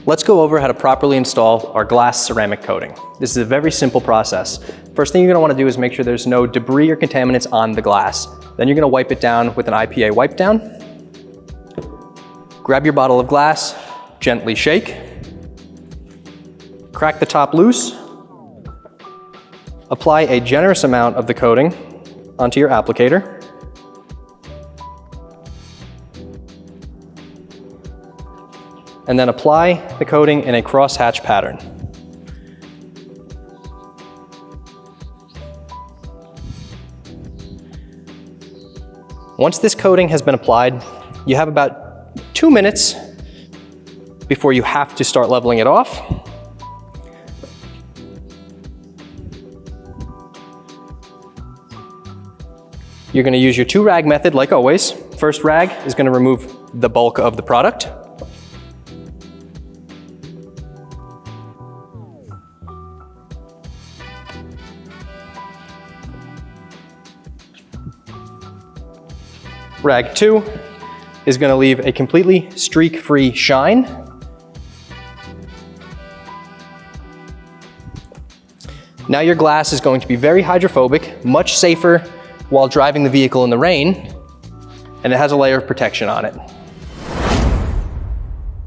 Let's go over how to properly install our glass ceramic coating. This is a very simple process. First thing you're going to want to do is make sure there's no debris or contaminants on the glass. Then you're going to wipe it down with an IPA wipe down. Grab your bottle of glass, gently shake, crack the top loose, apply a generous amount of the coating onto your applicator. And then apply the coating in a crosshatch pattern. Once this coating has been applied, you have about 2 minutes before you have to start leveling it off. You're going to use your 2-rag method like always. First rag is going to remove the bulk of the product. Rag 2 is going to leave a completely streak-free shine. Now your glass is going to be very hydrophobic, much safer while driving the vehicle in the rain, and it has a layer of protection on it.